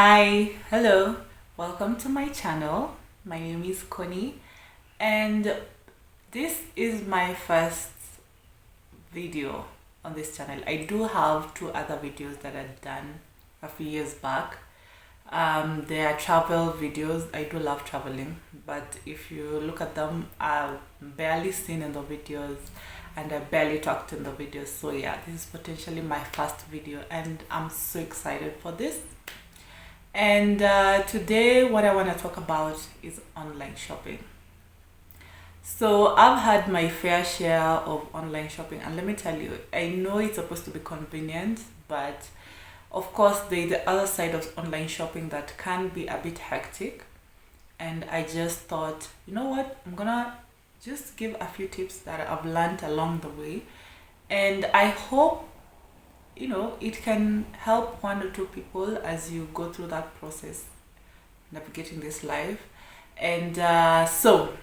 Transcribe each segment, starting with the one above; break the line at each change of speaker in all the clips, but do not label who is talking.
Hi, hello, welcome to my channel. My name is Connie, and this is my first video on this channel. I do have two other videos that I've done a few years back. They are travel videos. I do love traveling, but if you look at them, I've barely seen in the videos and I barely talked in the videos. So yeah, this is potentially my first video and I'm so excited for this. And today what I want to talk about is online shopping. So I've had my fair share of online shopping, and let me tell you, I know it's supposed to be convenient, but of course there's the other side of online shopping that can be a bit hectic. And I just thought, you know what, I'm gonna just give a few tips that I've learned along the way, and I hope it can help one or two people as you go through that process navigating this life. And so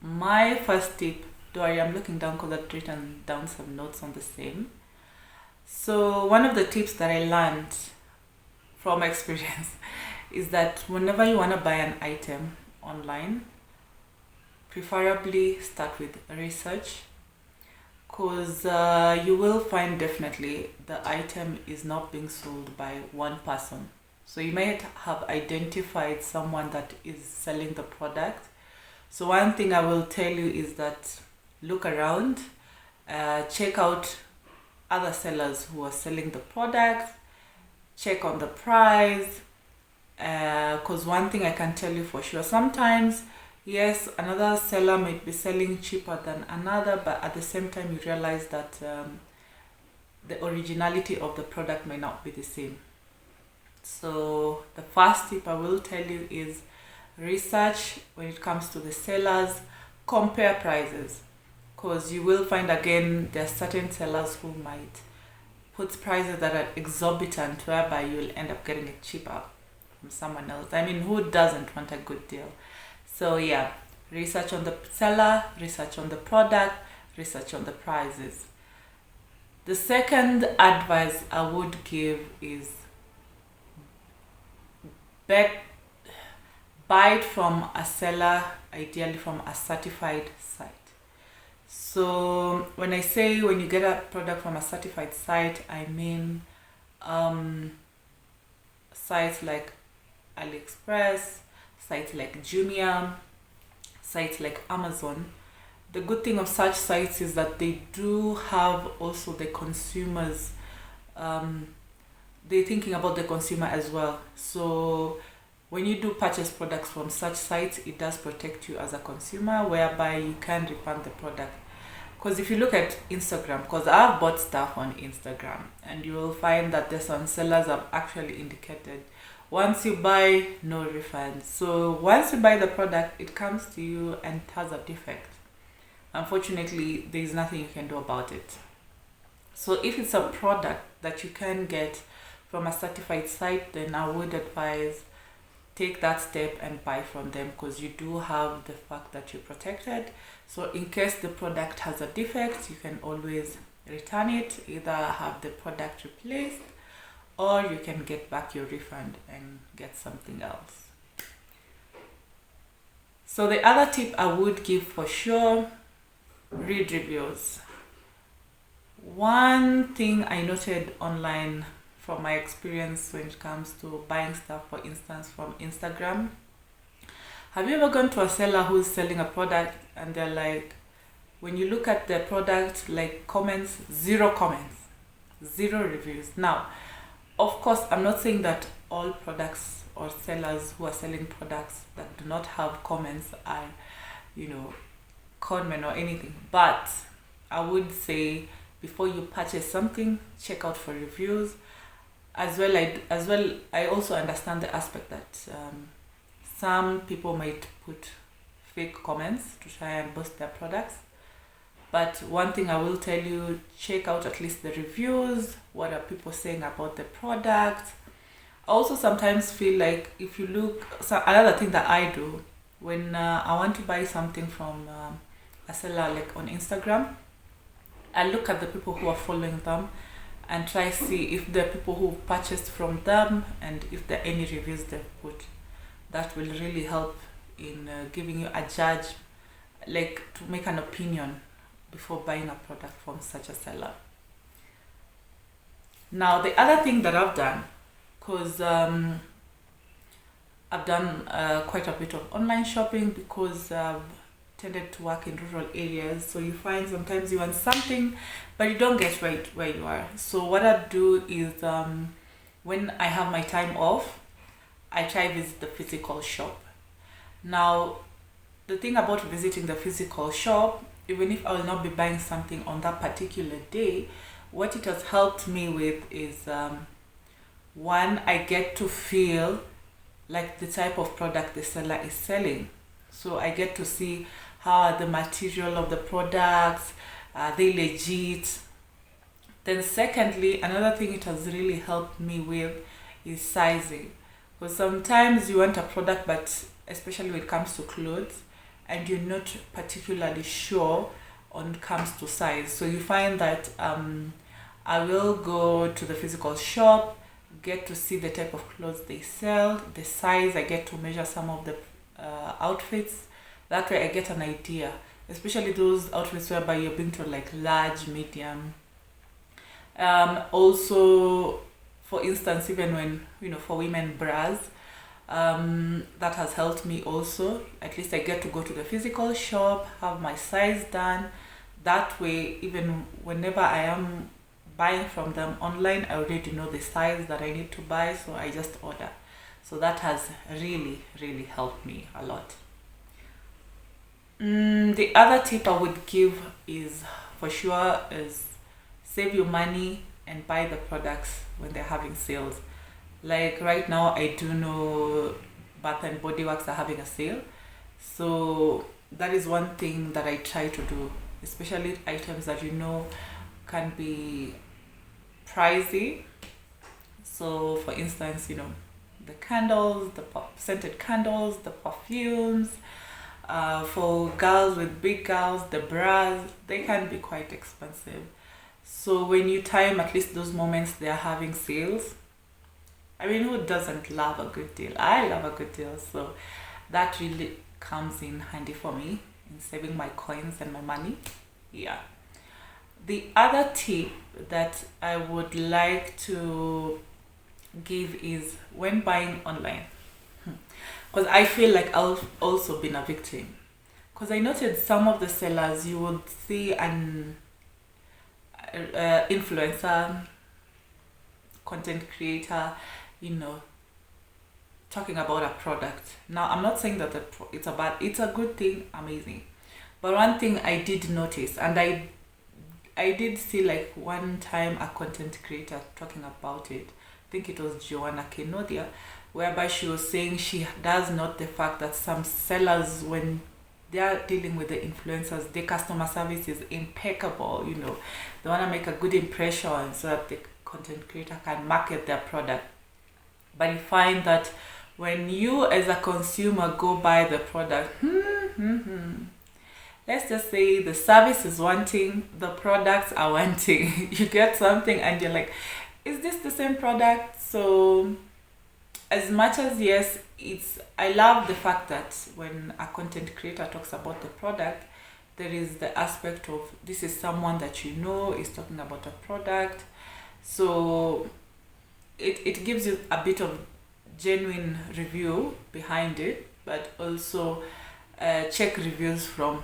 my first tip, don't worry, I'm looking down because I've written down some notes on the same. So one of the tips that I learned from experience is that whenever you want to buy an item online, preferably start with research, because you will find definitely the item is not being sold by one person. So you might have identified someone that is selling the product. So one thing I will tell you is that look around, check out other sellers who are selling the product, check on the price, because one thing I can tell you for sure, sometimes yes, another seller might be selling cheaper than another, but at the same time you realize that the originality of the product may not be the same. So the first tip I will tell you is research when it comes to the sellers, compare prices, because you will find again there are certain sellers who might put prices that are exorbitant, whereby you will end up getting it cheaper from someone else. I mean, who doesn't want a good deal? So yeah, research on the seller, research on the product, research on the prices. The second advice I would give is buy it from a seller, ideally from a certified site. So when I say when you get a product from a certified site, I mean sites like AliExpress, sites like Jumia, sites like Amazon. The good thing of such sites is that they do have also the consumers, they're thinking about the consumer as well. So when you do purchase products from such sites, it does protect you as a consumer, whereby you can refund the product. Because if you look at Instagram, because I've bought stuff on Instagram, and you will find that there's some sellers have actually indicated once you buy, no refund. So once you buy the product, it comes to you and it has a defect. Unfortunately, there is nothing you can do about it. So if it's a product that you can get from a certified site, then I would advise take that step and buy from them, because you do have the fact that you're protected. So in case the product has a defect, you can always return it, either have the product replaced, or you can get back your refund and get something else. So the other tip I would give for sure, read reviews. One thing I noted online from my experience when it comes to buying stuff, for instance, from Instagram, have you ever gone to a seller who's selling a product and they're like, when you look at the product, like comments, zero comments, zero reviews? Now, of course, I'm not saying that all products or sellers who are selling products that do not have comments are, con men or anything. But I would say before you purchase something, check out for reviews. As well, I also understand the aspect that some people might put fake comments to try and boost their products. But one thing I will tell you, check out at least the reviews. What are people saying about the product? I also sometimes feel like if you look, so another thing that I do when I want to buy something from a seller like on Instagram, I look at the people who are following them and try see if there are people who purchased from them and if there are any reviews they've put. That will really help in giving you a judge, like to make an opinion before buying a product from such a seller. Now the other thing that I've done, because I've done quite a bit of online shopping because I've tended to work in rural areas, so you find sometimes you want something but you don't get right where you are. So what I do is when I have my time off, I try visit the physical shop. Now the thing about visiting the physical shop, even if I will not be buying something on that particular day, what it has helped me with is one, I get to feel like the type of product the seller is selling. So I get to see how are the material of the products, are they legit. Then secondly, another thing it has really helped me with is sizing. Because sometimes you want a product, but especially when it comes to clothes, and you're not particularly sure when it comes to size. So you find that I will go to the physical shop, get to see the type of clothes they sell, the size, I get to measure some of the outfits. That way I get an idea, especially those outfits whereby you're being told like large, medium. Also, for instance, even when, for women bras, that has helped me also. At least I get to go to the physical shop, have my size done. That way, even whenever I am buying from them online, I already know the size that I need to buy, so I just order. So that has really, really helped me a lot. The other tip I would give is, for sure, is save your money and buy the products when they're having sales. Like right now, I do know Bath and Body Works are having a sale. So that is one thing that I try to do, especially items that can be pricey. So for instance, the candles, the scented candles, the perfumes, for girls with big girls, the bras, they can be quite expensive. So when you time at least those moments they are having sales, I mean, who doesn't love a good deal? I love a good deal, so that really comes in handy for me in saving my coins and my money. Yeah. The other tip that I would like to give is when buying online, because I feel like I've also been a victim. Because I noted some of the sellers, you would see an influencer, content creator, talking about a product. Now, I'm not saying that it's a good thing, amazing. But one thing I did notice, and I did see like one time a content creator talking about it. I think it was Joanna Kenodia, whereby she was saying she does note the fact that some sellers, when they are dealing with the influencers, their customer service is impeccable. They want to make a good impression so that the content creator can market their product. But you find that when you as a consumer go buy the product, let's just say the service is wanting, the products are wanting. You get something and you're like, is this the same product? So as much as, yes, I love the fact that when a content creator talks about the product, there is the aspect of this is someone that is talking about a product. So it gives you a bit of genuine review behind it, but also check reviews from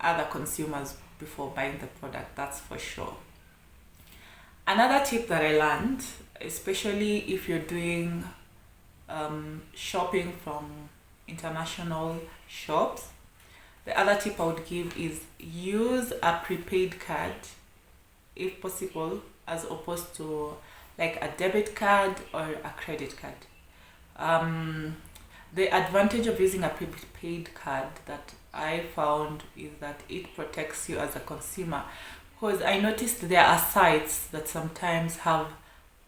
other consumers before buying the product, that's for sure. Another tip that I learned, especially if you're doing shopping from international shops, the other tip I would give is use a prepaid card if possible, as opposed to like a debit card or a credit card. The advantage of using a prepaid card that I found is that it protects you as a consumer, because I noticed there are sites that sometimes have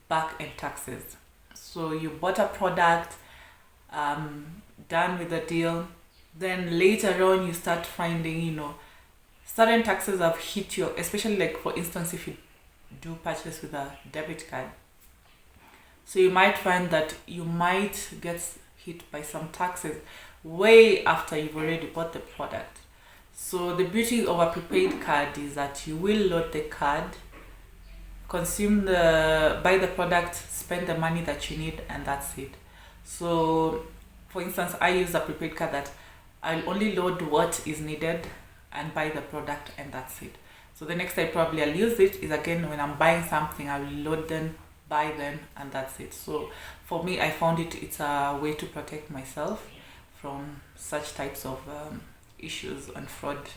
back end taxes. So you bought a product, done with the deal, then later on you start finding, certain taxes have hit you, especially like for instance if you do purchase with a debit card. So you might find that you might get hit by some taxes way after you've already bought the product. So the beauty of a prepaid card is that you will load the card, buy the product, spend the money that you need, and that's it. So for instance, I use a prepaid card that I'll only load what is needed and buy the product, and that's it. So the next time probably I'll use it is again when I'm buying something, I will load them, buy them, and that's it. So for me, I found it's a way to protect myself from such types of issues and fraud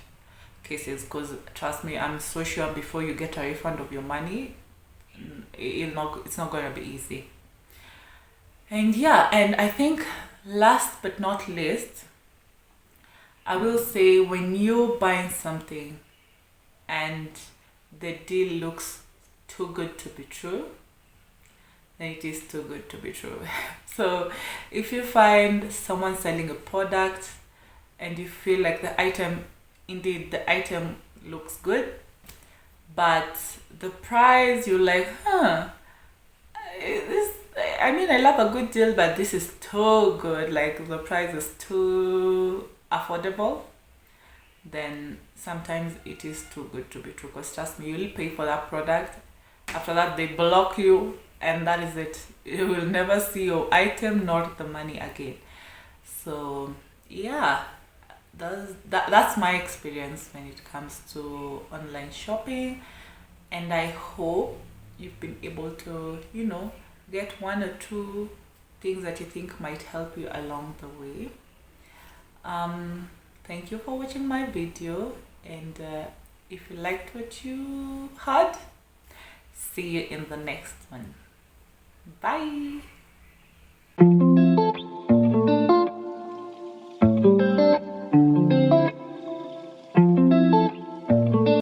cases, because trust me, I'm so sure before you get a refund of your money, it's not going to be easy. And yeah, and I think last but not least, I will say, when you're buying something and the deal looks too good to be true, then it is too good to be true. So if you find someone selling a product and you feel like the item looks good, but the price, you're like, I love a good deal, but this is too good, like the price is too affordable, then sometimes it is too good to be true. Because trust me, you'll pay for that product. After that, they block you, and that is it. You will never see your item nor the money again. So yeah, that's my experience when it comes to online shopping, and I hope you've been able to, get one or two things that you think might help you along the way. Thank you for watching my video, and if you liked what you heard, see you in the next one. Bye.